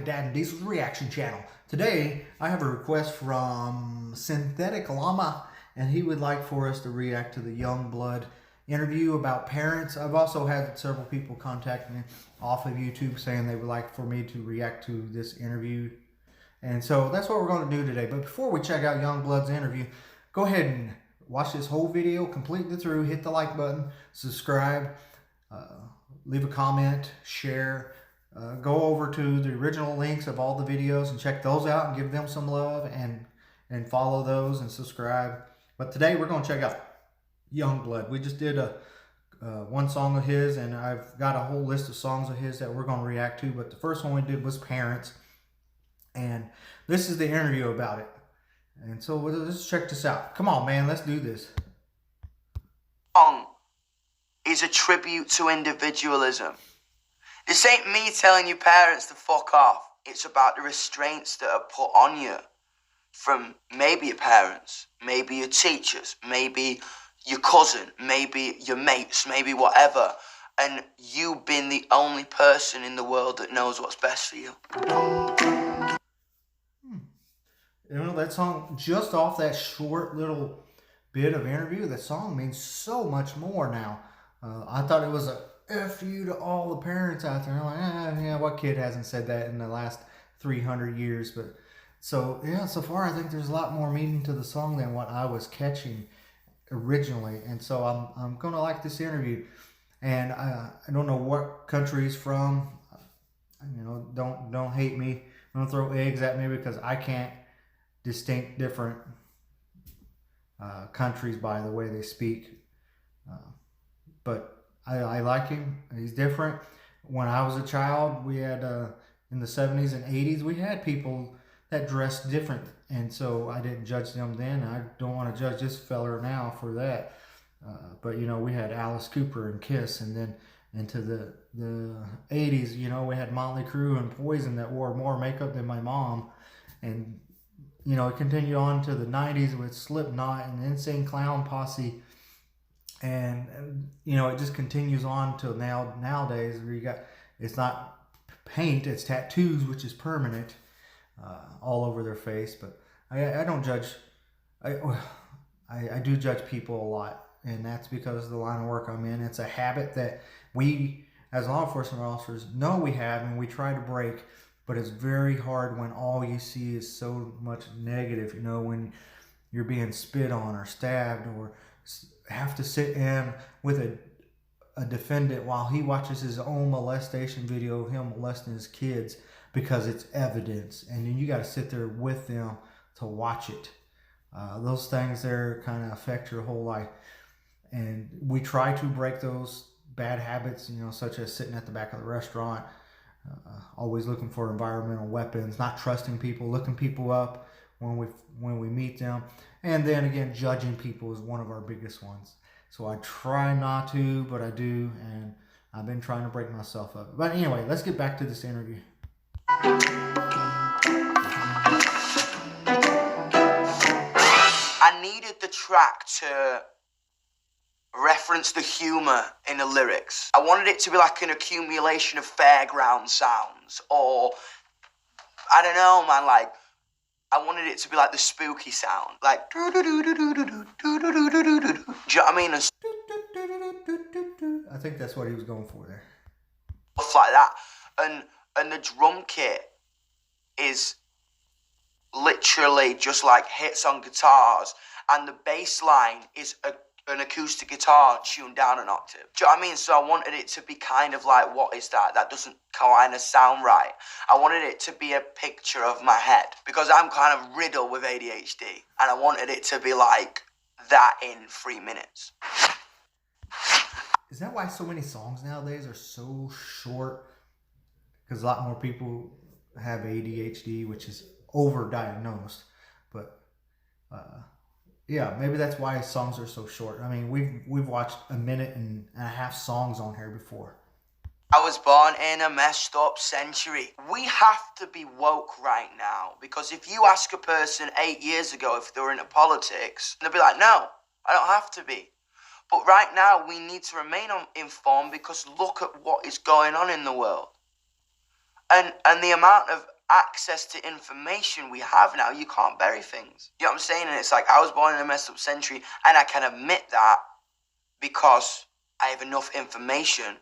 Dad and Diesel's reaction channel. Today, I have a request from Synthetic Llama, and he would like for us to react to the yungBlud interview about parents. I've also had several people contact me off of YouTube saying they would like for me to react to this interview. And so that's what we're going to do today. But before we check out yungBlud's interview, go ahead and watch this whole video completely through. Hit the like button, subscribe, leave a comment, share. Go over to the original links of all the videos and check those out and give them some love and follow those and subscribe. But today we're going to check out yungBlud. We just did one song of his, and I've got a whole list of songs of his that we're going to react to. But the first one we did was Parents, and this is the interview about it. And so let's check this out. Come on, man, let's do this. Song is a tribute to individualism. This ain't me telling your parents to fuck off. It's about the restraints that are put on you from maybe your parents, maybe your teachers, maybe your cousin, maybe your mates, maybe whatever. And you being the only person in the world that knows what's best for you. You know, that song, just off that short little bit of interview, that song means so much more now. I thought it was a F you to all the parents out there. I'm like, yeah, what kid hasn't said that in the last 300 years? But so, yeah, so far I think there's a lot more meaning to the song than what I was catching originally. And so I'm going to like this interview. And I don't know what country he's from. You know, don't hate me. Don't throw eggs at me because I can't distinct different countries by the way they speak. But I like him. He's different. When I was a child, we had, in the 70s and 80s, we had people that dressed different. And so I didn't judge them then. I don't want to judge this fella now for that. But, you know, we had Alice Cooper and Kiss. And then into the 80s, you know, we had Motley Crue and Poison that wore more makeup than my mom. And, you know, it continued on to the 90s with Slipknot and Insane Clown Posse. And you know, it just continues on till nowadays where you got, it's not paint, it's tattoos, which is permanent, all over their face. But I don't judge. I do judge people a lot, and that's because of the line of work I'm in. It's a habit that we as law enforcement officers know we have and we try to break, but it's very hard when all you see is so much negative. You know, when you're being spit on or stabbed, or have to sit in with a defendant while he watches his own molestation video of him molesting his kids because it's evidence, and then you got to sit there with them to watch it. Those things there kind of affect your whole life, and we try to break those bad habits, you know, such as sitting at the back of the restaurant, always looking for environmental weapons, not trusting people, looking people up when we meet them. And then again, judging people is one of our biggest ones. So I try not to, but I do, and I've been trying to break myself up. But anyway, let's get back to this interview. I needed the track to reference the humor in the lyrics. I wanted it to be like an accumulation of fairground sounds, or I don't know, man, like I wanted it to be like the spooky sound, like do do do do do do do do do do do do. Do you know what I mean? And I think that's what he was going for there. Stuff like that, and the drum kit is literally just like hits on guitars, and the bass line is an acoustic guitar tuned down an octave. Do you know what I mean? So I wanted it to be kind of like, what is that? That doesn't kind of sound right. I wanted it to be a picture of my head, because I'm kind of riddled with ADHD, and I wanted it to be like that in 3 minutes. Is that why so many songs nowadays are so short? Because a lot more people have ADHD, which is overdiagnosed. But yeah, maybe that's why songs are so short. I mean, we've watched 1.5 minute songs on here before. I was born in a messed up century. We have to be woke right now, because if you ask a person 8 years ago if they were into politics, they'll be like, no, I don't have to be. But right now, we need to remain informed, because look at what is going on in the world. And the amount of access to information we have now, you can't bury things. You know what I'm saying? And it's like, I was born in a messed up century, and I can admit that because I have enough information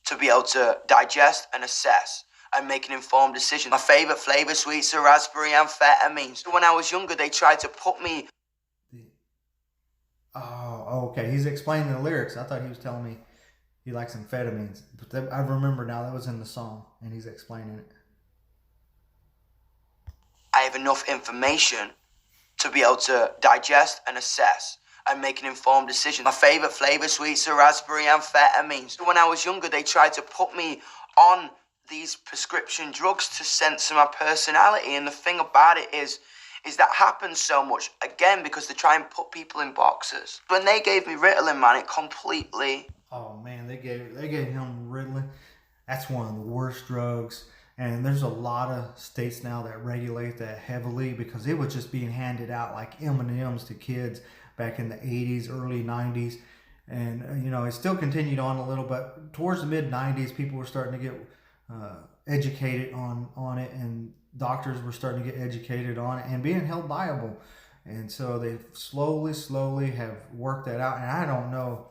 to be able to digest and assess and make an informed decision. My favourite flavour sweets are raspberry amphetamines. When I was younger, they tried to put me... Oh, okay. He's explaining the lyrics. I thought he was telling me he likes amphetamines. But I remember now, that was in the song, and he's explaining it. I have enough information to be able to digest and assess and make an informed decision. My favourite flavour sweets are raspberry amphetamines. When I was younger, they tried to put me on these prescription drugs to censor my personality. And the thing about it is that happens so much, again, because they try and put people in boxes. When they gave me Riddled, man, it completely... Oh, man, they gave him Riddled. That's one of the worst drugs. And there's a lot of states now that regulate that heavily because it was just being handed out like M&Ms to kids back in the 80s, early 90s. And, you know, it still continued on a little, but towards the mid-90s, people were starting to get educated on it, and doctors were starting to get educated on it and being held liable. And so they slowly have worked that out. And I don't know,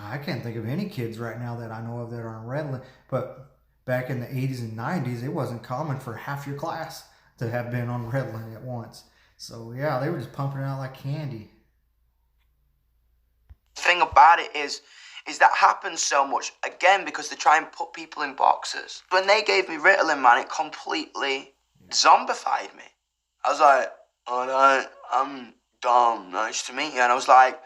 I can't think of any kids right now that I know of that are on Riddled, but back in the 80s and 90s, it wasn't common for half your class to have been on Riddled at once. So yeah, they were just pumping it out like candy. The thing about it is that happens so much, again, because they try and put people in boxes. When they gave me Riddled, man, it completely zombified me. I was like, oh no, I'm dumb, nice to meet you. And I was like,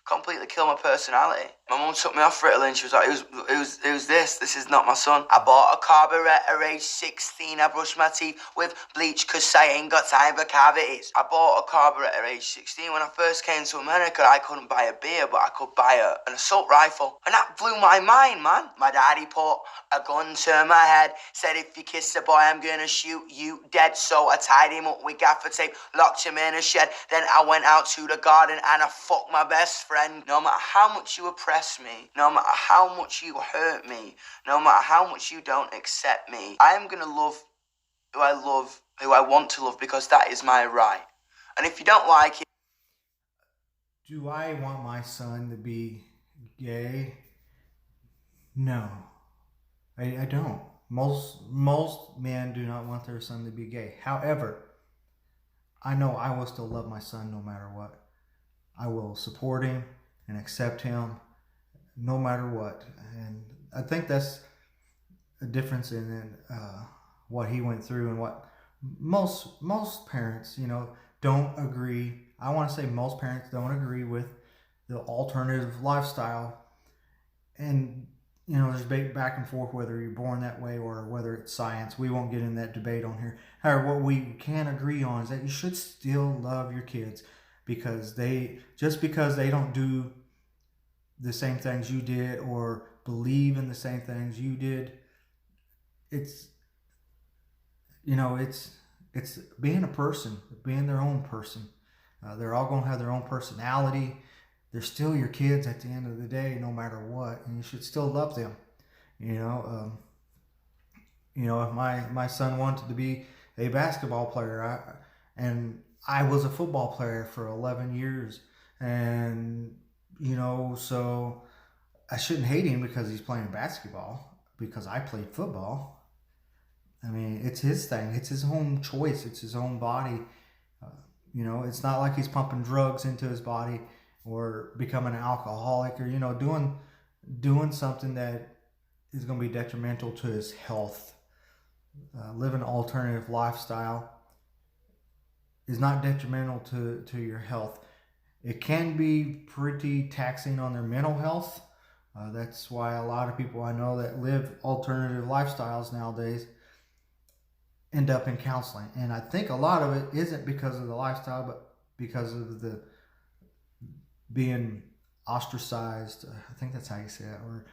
completely kill my personality. My mum took me off Riddled and she was like, it was this is not my son. I bought a carburetor age 16, I brushed my teeth with bleach cause I ain't got time for cavities. I bought a carburetor age 16. When I first came to America, I couldn't buy a beer, but I could buy an assault rifle. And that blew my mind, man. My daddy put a gun to my head, said if you kiss the boy, I'm gonna shoot you dead. So I tied him up with gaffer tape, locked him in a shed. Then I went out to the garden and I fucked my best friend. No matter how much you oppress me, no matter how much you hurt me, no matter how much you don't accept me, I am gonna love, who I want to love, because that is my right. And if you don't like it... Do I want my son to be gay? No, I don't. Most men do not want their son to be gay. However, I know I will still love my son no matter what. I will support him and accept him no matter what. And I think that's a difference in what he went through and what most parents, you know, don't agree. I want to say most parents don't agree with the alternative lifestyle. And, you know, there's back and forth whether you're born that way or whether it's science. We won't get in that debate on here. However, what we can agree on is that you should still love your kids, because just because they don't do the same things you did or believe in the same things you did, it's, you know, it's being a person, being their own person. They're all going to have their own personality. They're still your kids at the end of the day, no matter what, and you should still love them. You know, if my son wanted to be a basketball player, and I was a football player for 11 years, and, you know, so I shouldn't hate him because he's playing basketball, because I played football. I mean, it's his thing. It's his own choice. It's his own body. You know, it's not like he's pumping drugs into his body or becoming an alcoholic or, you know, doing something that is going to be detrimental to his health. Living an alternative lifestyle is not detrimental to your health. It can be pretty taxing on their mental health. That's why a lot of people I know that live alternative lifestyles nowadays end up in counseling. And I think a lot of it isn't because of the lifestyle, but because of the being ostracized. I think that's how you say it, or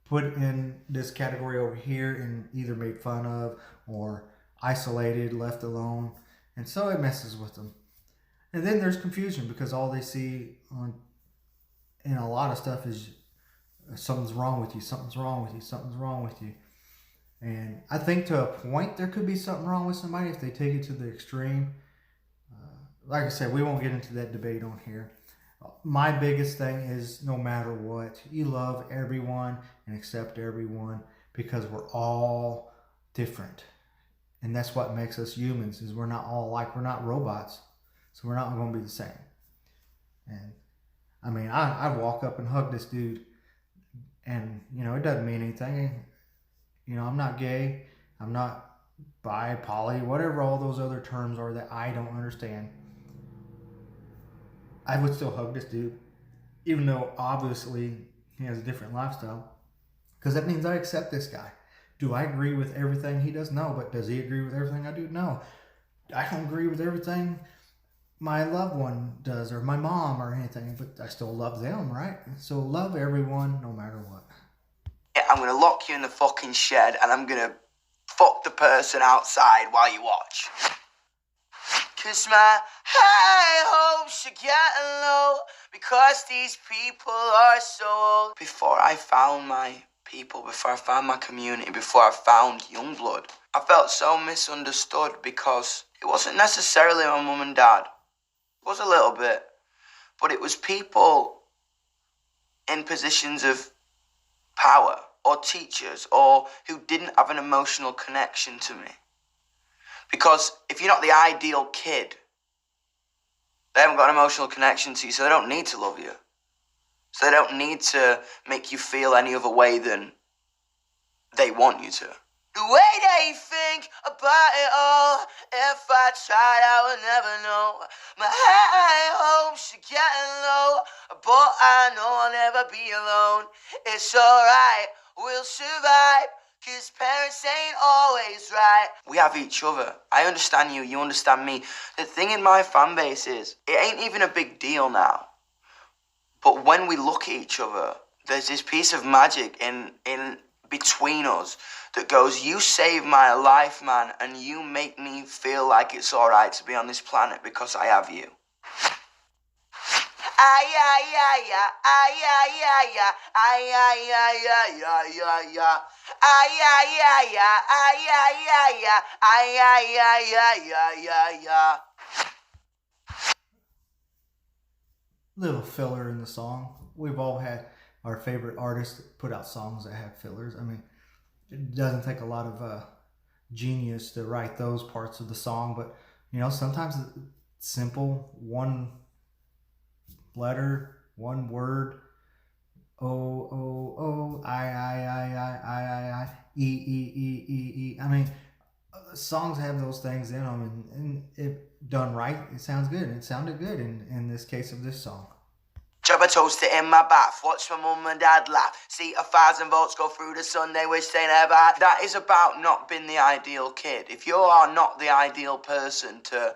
put in this category over here and either made fun of or isolated, left alone. And so it messes with them. And then there's confusion because all they see in a lot of stuff is something's wrong with you, something's wrong with you, something's wrong with you. And I think to a point there could be something wrong with somebody if they take it to the extreme. Like I said, we won't get into that debate on here. My biggest thing is no matter what, you love everyone and accept everyone because we're all different. And that's what makes us humans is we're not all like, we're not robots. So we're not going to be the same. And I mean, I'd walk up and hug this dude and, you know, it doesn't mean anything. You know, I'm not gay. I'm not bi, poly, whatever all those other terms are that I don't understand. I would still hug this dude, even though obviously he has a different lifestyle. Because that means I accept this guy. Do I agree with everything he does? No. But does he agree with everything I do? No. I don't agree with everything my loved one does or my mom or anything, but I still love them, right? So love everyone no matter what. Yeah, I'm gonna lock you in the fucking shed and I'm gonna fuck the person outside while you watch. Cause my high hopes are getting low because these people are so old. Before I found my people, before I found my community, before I found yungBlud, I felt so misunderstood because it wasn't necessarily my mum and dad. It was a little bit, but it was people in positions of power or teachers or who didn't have an emotional connection to me. Because if you're not the ideal kid, they haven't got an emotional connection to you, so they don't need to love you. So they don't need to make you feel any other way than they want you to. The way they think about it all, if I tried, I would never know. My high hopes are getting low, but I know I'll never be alone. It's alright, we'll survive, cause parents ain't always right. We have each other. I understand you, you understand me. The thing in my fan base is, it ain't even a big deal now. But when we look at each other, there's this piece of magic in between us that goes, you save my life, man, and you make me feel like it's alright to be on this planet because I have you. Ay, ay, ay, ay, ay, ay, ay, ay, ay, ay, ay, ay, ay, ay. Ay, ay, ay, ay, ay, ay, ay, ay, ay, ay, ay, ay, ay, ay. Little filler in the song. We've all had our favorite artists put out songs that have fillers. I mean, it doesn't take a lot of genius to write those parts of the song, but you know, sometimes it's simple, one letter, one word. I, E. I mean, songs have those things in them, and if done right, it sounds good. It sounded good in this case of this song. Chop a toaster in my bath, watch my mum and dad laugh, see 1,000 volts go through the sun they wish they never had. That is about not being the ideal kid. If you are not the ideal person to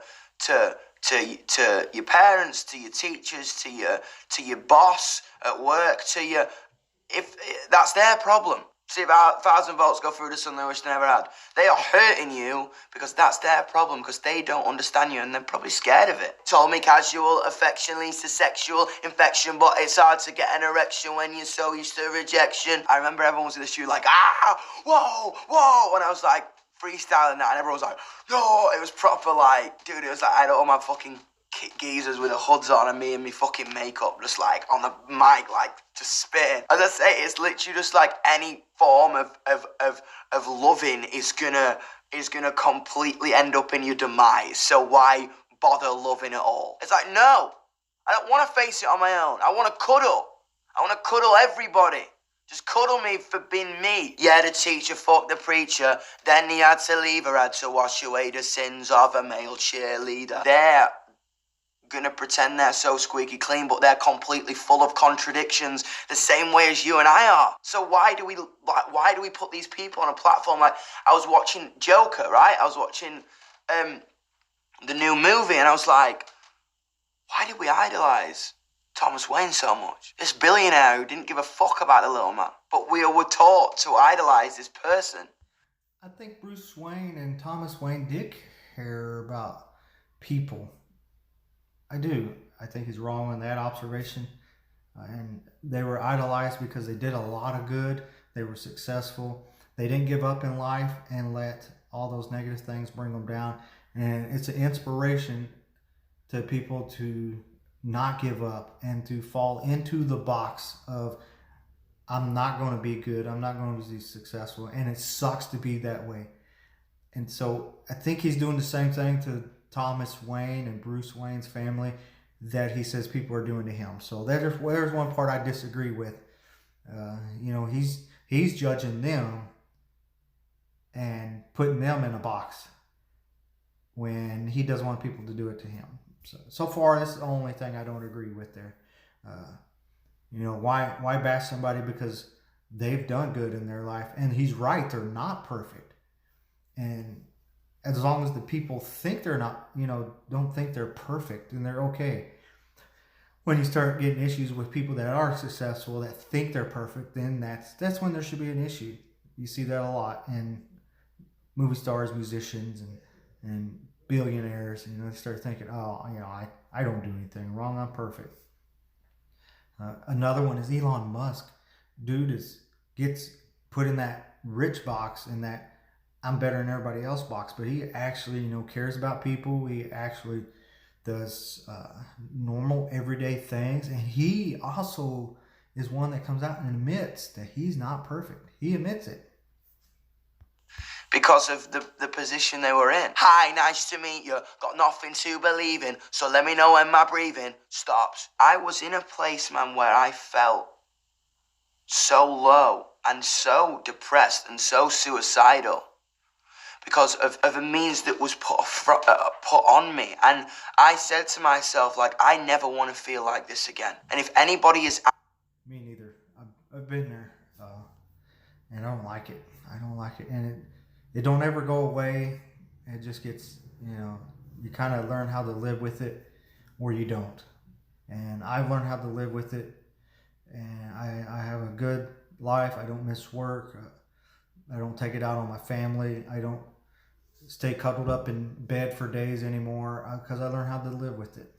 your parents, to your teachers, to your boss at work, if that's their problem. See if 1,000 volts go through the sun they wish they never had. They are hurting you because that's their problem, because they don't understand you and they're probably scared of it. Told me casual affection leads to sexual infection, but it's hard to get an erection when you're so used to rejection. I remember everyone was in the studio like, whoa, and I was like freestyling that and everyone was like, no, it was proper like, dude, it was like I had all my fucking geezers with the hoods on and me and me fucking makeup just like on the mic like just spitting. As I say, it's literally just like any form of loving is gonna completely end up in your demise. So why bother loving at all? It's like, no, I don't want to face it on my own. I want to cuddle. I want to cuddle everybody. Just cuddle me for being me. Yeah, the teacher fucked the preacher. Then he had to leave her, had to wash away the sins of a male cheerleader. They're gonna pretend they're so squeaky clean, but they're completely full of contradictions, the same way as you and I are. So why do we put these people on a platform? Like, I was watching Joker, right? I was watching the new movie, and I was like, why did we idolize Thomas Wayne so much? This billionaire who didn't give a fuck about the little man, but we were taught to idolize this person. I think Bruce Wayne and Thomas Wayne did care about people. I do. I think he's wrong in that observation. And they were idolized because they did a lot of good. They were successful. They didn't give up in life and let all those negative things bring them down. And it's an inspiration to people to not give up and to fall into the box of, I'm not going to be good, I'm not going to be successful, and it sucks to be that way. And so I think he's doing the same thing to Thomas Wayne and Bruce Wayne's family that he says people are doing to him. So there's one part I disagree with. He's judging them and putting them in a box when he doesn't want people to do it to him. So far, this is the only thing I don't agree with there. Why bash somebody because they've done good in their life? And he's right, they're not perfect. And as long as the people think they're not, don't think they're perfect, then they're okay. When you start getting issues with people that are successful, that think they're perfect, then that's when there should be an issue. You see that a lot in movie stars, musicians, and billionaires. They start thinking, I don't do anything wrong, I'm perfect. Another one is Elon Musk. Dude gets put in that rich box, in that I'm better than everybody else box, but he actually cares about people. He actually does normal everyday things, and he also is one that comes out and admits that he's not perfect. He admits it. Because of the position they were in. Hi, nice to meet you. Got nothing to believe in, so let me know when my breathing stops. I was in a place, man, where I felt so low and so depressed and so suicidal because of a means that was put on me. And I said to myself, I never want to feel like this again. And if anybody is... Me neither. I've been there, and I don't like it. And it don't ever go away. It just gets, you kind of learn how to live with it, or you don't. And I've learned how to live with it, and I have a good life. I don't miss work. I don't take it out on my family. I don't stay cuddled up in bed for days anymore, because I learned how to live with it.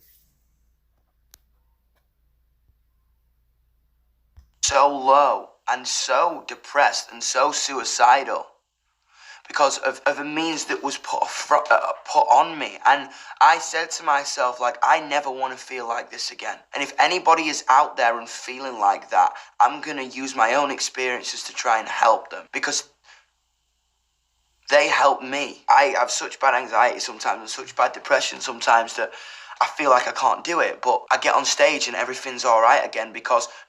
So low and so depressed and so suicidal because of a means that was put on me. And I said to myself, I never want to feel like this again. And if anybody is out there and feeling like that, I'm going to use my own experiences to try and help them, because they help me. I have such bad anxiety sometimes and such bad depression sometimes that I feel like I can't do it, but I get on stage and everything's all right again,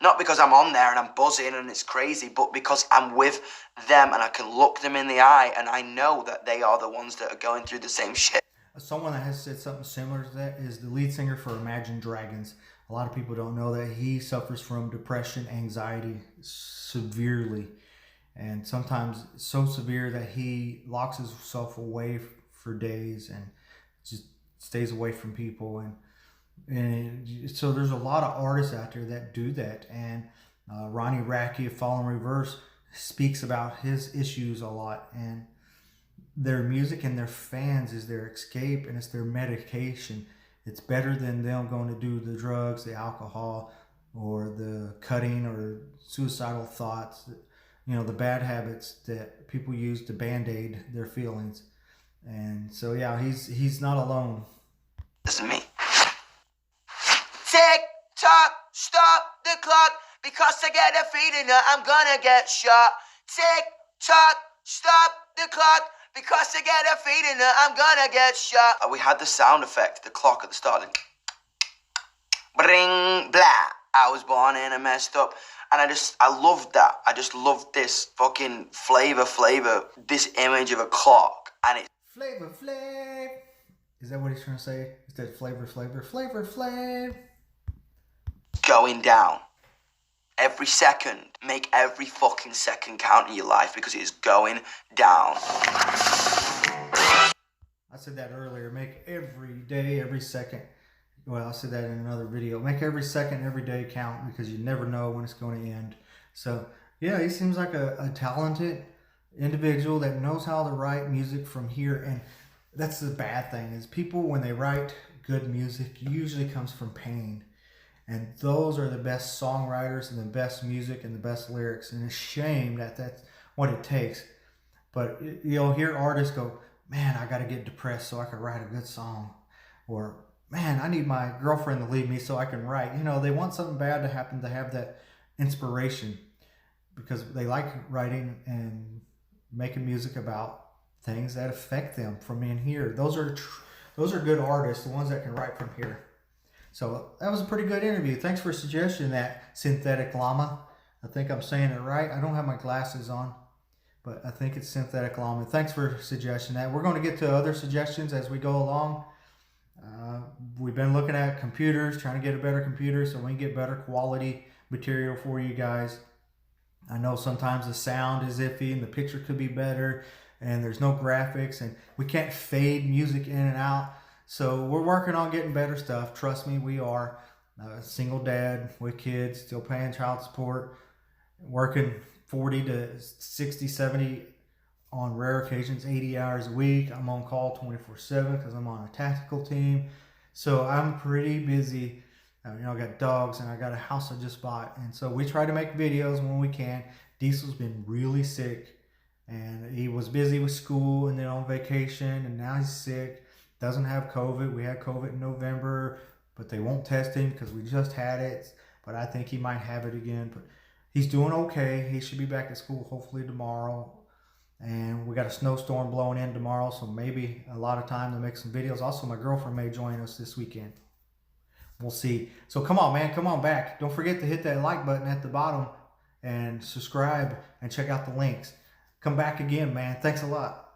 not because I'm on there and I'm buzzing and it's crazy, but because I'm with them and I can look them in the eye and I know that they are the ones that are going through the same shit. Someone that has said something similar to that is the lead singer for Imagine Dragons. A lot of people don't know that he suffers from depression, anxiety severely, and sometimes so severe that he locks himself away for days and just stays away from people, and so there's a lot of artists out there that do that. And Ronnie Radke of Fall in Reverse speaks about his issues a lot, and their music and their fans is their escape, and it's their medication. It's better than them going to do the drugs, the alcohol, or the cutting, or suicidal thoughts, the bad habits that people use to band-aid their feelings. And so, yeah, he's not alone. Listen to me. Tick tock, stop the clock, because I get a feeling that I'm gonna get shot. Tick tock, stop the clock, because I get a feeling that I'm gonna get shot. And we had the sound effect, the clock at the start. Bring, blah. I was born in and messed up. And I loved that. I just loved this fucking flavor, this image of a clock. And it's Flavor Flav. Is that what he's trying to say? Is that Flavor Flav? Going down. Every second. Make every fucking second count in your life, because it is going down. I said that earlier. Make every day, every second. Well, I said that in another video. Make every second, every day count, because you never know when it's going to end. So, yeah, he seems like a talented individual that knows how to write music from here. And that's the bad thing, is people, when they write good music, usually comes from pain. And those are the best songwriters and the best music and the best lyrics. And it's a shame that that's what it takes. But you'll hear artists go, man, I got to get depressed so I can write a good song. Or, man, I need my girlfriend to leave me so I can write. You know, they want something bad to happen to have that inspiration, because they like writing and making music about things that affect them from in here. Those are good artists, the ones that can write from here. So that was a pretty good interview. Thanks for suggesting that, Synthetic Llama. I think I'm saying it right. I don't have my glasses on, but I think it's Synthetic Llama. Thanks for suggesting that. We're going to get to other suggestions as we go along. We've been looking at computers, trying to get a better computer so we can get better quality material for you guys. I know sometimes the sound is iffy and the picture could be better, and there's no graphics, and we can't fade music in and out. So we're working on getting better stuff. Trust me, we are. A single dad with kids, still paying child support, working 40 to 60, 70, on rare occasions, 80 hours a week. I'm on call 24/7 because I'm on a tactical team. So I'm pretty busy. You know, I got dogs and I got a house I just bought. And so we try to make videos when we can. Diesel's been really sick, and he was busy with school and then on vacation, and now he's sick. Doesn't have COVID. We had COVID in November, but they won't test him because we just had it. But I think he might have it again. But he's doing okay. He should be back at school hopefully tomorrow. And we got a snowstorm blowing in tomorrow, so maybe a lot of time to make some videos. Also, my girlfriend may join us this weekend. We'll see. So come on, man. Come on back. Don't forget to hit that like button at the bottom and subscribe and check out the links. Come back again, man. Thanks a lot.